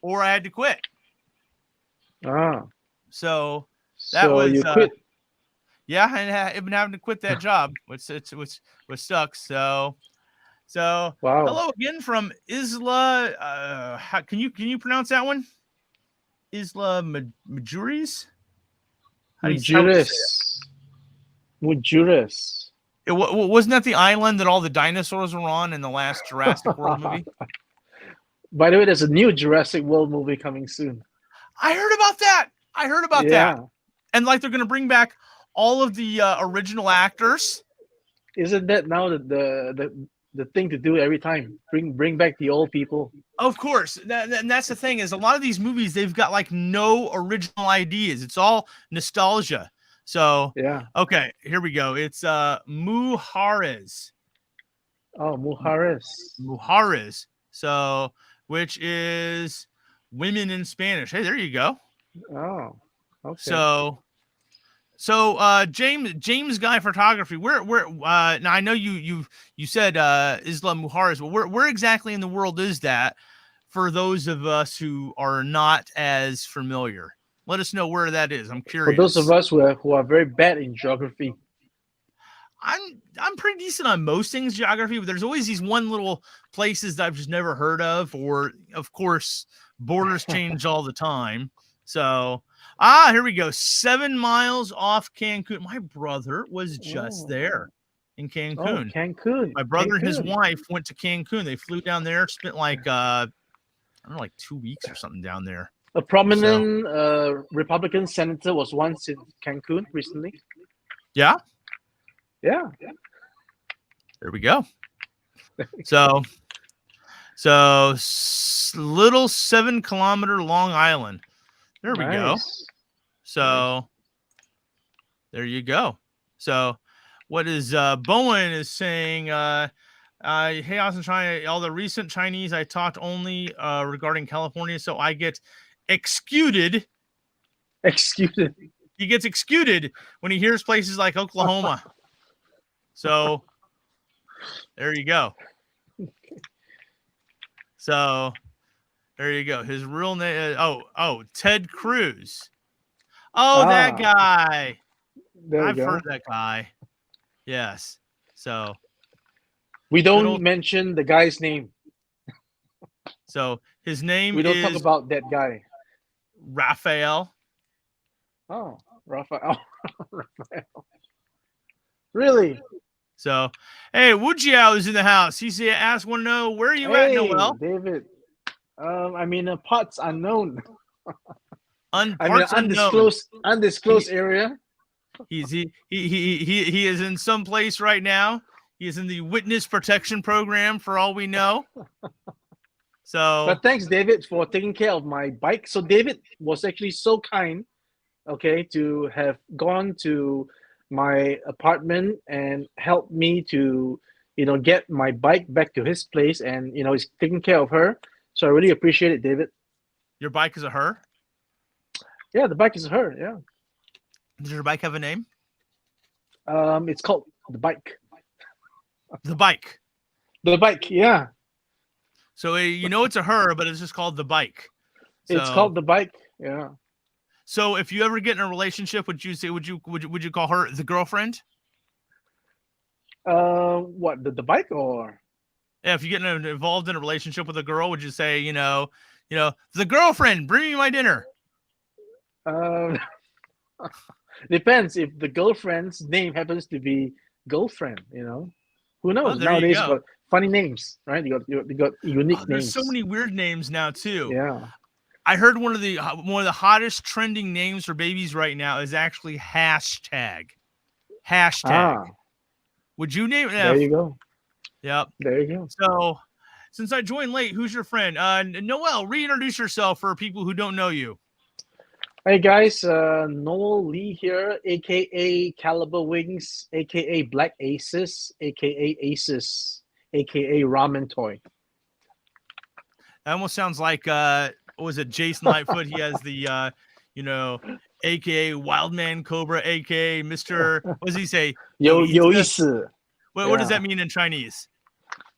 or I had to quit. So that So was you quit. yeah, and I've been having to quit that job, which sucks. So Wow. hello again from Isla. Can you pronounce that one? Isla Majuris? How do you say it? Majuris. Wasn't that the island that all the dinosaurs were on in the last Jurassic World movie? By the way, there's a new Jurassic World movie coming soon. I heard about that. Yeah. And like they're going to bring back all of the original actors. Isn't that now the thing to do every time? Bring back the old people. Of course. And that's the thing is a lot of these movies, they've got like no original ideas. It's all nostalgia. So, Yeah. Okay, here we go. It's Mujeres. Oh, Mujeres. Mujeres. So, which is women in Spanish. Hey, there you go. Oh, okay. So James Guy Photography. Where now I know you said Isla Mujeres, but where exactly in the world is that for those of us who are not as familiar? Let us know where that is. I'm curious. For those of us who are very bad in geography. I'm pretty decent on most things geography, but there's always these one little places that I've just never heard of, or of course borders change all the time. So here we go. 7 miles off Cancun. My brother was just there in Cancun. Oh, Cancun. My brother and his wife went to Cancun. They flew down there, spent like I don't know, like 2 weeks or something down there. A prominent Republican senator was once in Cancun recently. Yeah. Yeah. There we go. So little 7-kilometer long island. There we go. So there you go. So what is Bowen is saying? Hey, Austin, China. All the recent Chinese I talked only regarding California, so I get executed. Executed. He gets executed when he hears places like Oklahoma. So there you go. So there you go. His real name. Ted Cruz. Oh, that guy. I've heard that guy. Yes. So we don't mention the guy's name. So his name we don't is talk about that guy. Raphael. Oh, Raphael. Raphael. Really? So, hey, Wujiao is in the house. He said, want to know where are you at, Noel? David. I'm in a parts unknown. I'm in an undisclosed area. He is in some place right now. He is in the witness protection program for all we know. So, but thanks, David, for taking care of my bike. So David was actually so kind, to have gone to my apartment and helped me to, get my bike back to his place, and he's taking care of her. So I really appreciate it, David. Your bike is a her? Yeah, the bike is a her. Yeah. Does your bike have a name? It's called the bike. The bike. The bike. Yeah. So it's a her, but it's just called the bike. So, it's called the bike. Yeah. So if you ever get in a relationship, would you call her the girlfriend? What, the bike or? Yeah, if you get involved in a relationship with a girl, would you say, the girlfriend, bring me my dinner? Depends. If the girlfriend's name happens to be girlfriend, who knows? Nowadays, got funny names, right? You got unique names. There's so many weird names now too. Yeah. I heard one of the hottest trending names for babies right now is actually hashtag. Would you name it? There you go. Yep. There you go. So, since I joined late, who's your friend? Noel, reintroduce yourself for people who don't know you. Hey guys, Noel Lee here, aka Caliber Wings, aka Black Aces, aka Aces, aka Ramen Toy. That almost sounds like what was it, Jason Lightfoot? He has the AKA Wildman Cobra, AKA Mr. What does he say? 有意思. What does that mean in Chinese?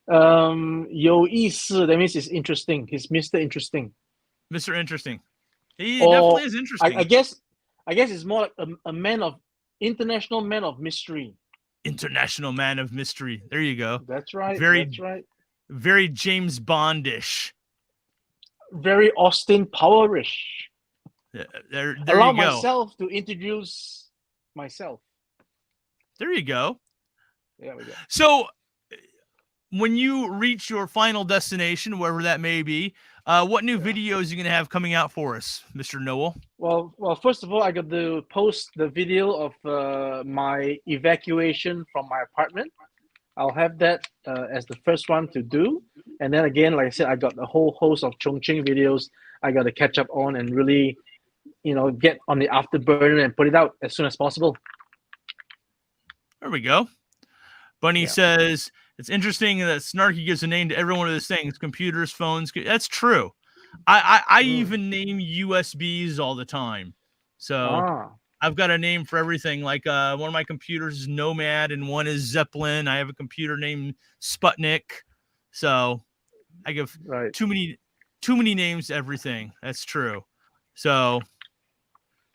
有意思 that means it's interesting. He's Mr. Interesting. Mr. Interesting. He Or, definitely is interesting. I guess it's more like a man of international man of mystery. International man of mystery. There you go. That's right. Very, that's right. Very James Bondish. Very Austin Powerish. There Allow you go. myself to introduce myself. There you go. There we go. So, when you reach your final destination, wherever that may be, what new videos are you going to have coming out for us, Mr. Noel? Well, first of all, I got to post the video of my evacuation from my apartment. I'll have that as the first one to do. And then again, like I said, I got a whole host of Chongqing videos I got to catch up on and really, get on the afterburner and put it out as soon as possible. There we go. Bunny says, it's interesting that Snarky gives a name to every one of those things, computers, phones. That's true. I even name USBs all the time. So I've got a name for everything. Like one of my computers is Nomad and one is Zeppelin. I have a computer named Sputnik. So I give too many names to everything. That's true. So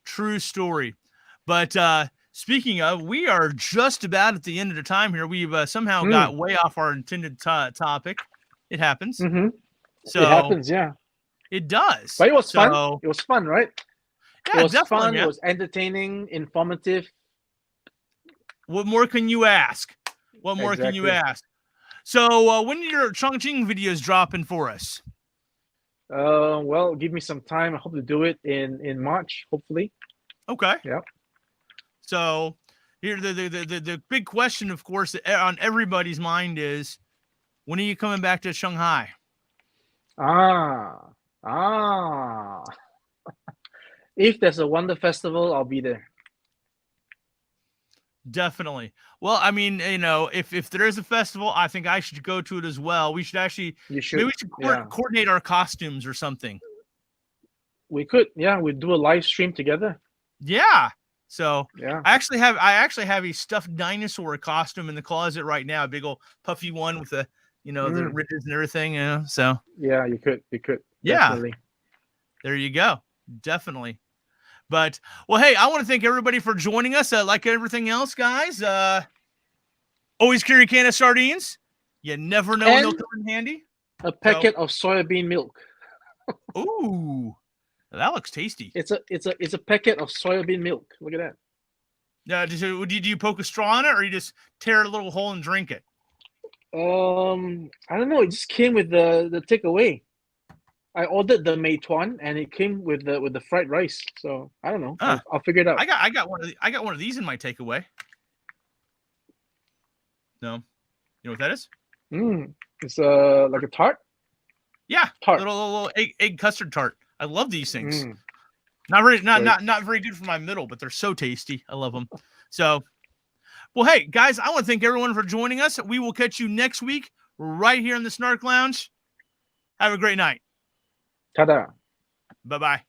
true story. But speaking of, we are just about at the end of the time here. We've somehow got way off our intended topic. It happens. Mm-hmm. So it happens, yeah. It does. But it was fun. It was fun, right? Yeah, it was definitely, fun. man. It was entertaining, informative. What more can you ask? What more can you ask? So when are your Chongqing videos dropping for us? Well, give me some time. I hope to do it in March, hopefully. Okay. Yeah. So here the big question, of course, on everybody's mind is, when are you coming back to Shanghai? If there's a Wonder Festival, I'll be there. Definitely. Well, I mean, if there is a festival, I think I should go to it as well. We should actually, maybe we should coordinate our costumes or something. We could, we'd do a live stream together. Yeah. So I actually have a stuffed dinosaur costume in the closet right now, a big old puffy one with the the ridges and everything. So yeah, you could. Yeah. Definitely. There you go. Definitely. But well, hey, I want to thank everybody for joining us. Like everything else, guys, always carry a can of sardines. You never know when they'll come in handy. A packet of soybean milk. Ooh, that looks tasty. It's a packet of soybean milk. Look at that. Yeah. Do you poke a straw in it, or you just tear a little hole and drink it? I don't know. It just came with the takeaway. I ordered the Meituan and it came with the fried rice. So I don't know. I'll figure it out. I got one of these in my takeaway. No, you know what that is? It's like a tart. Yeah, tart. Little egg custard tart. I love these things. Not very good for my middle, but they're so tasty. I love them. So, well, hey guys, I want to thank everyone for joining us. We will catch you next week right here in the Snark Lounge. Have a great night. Ta-da. Bye-bye.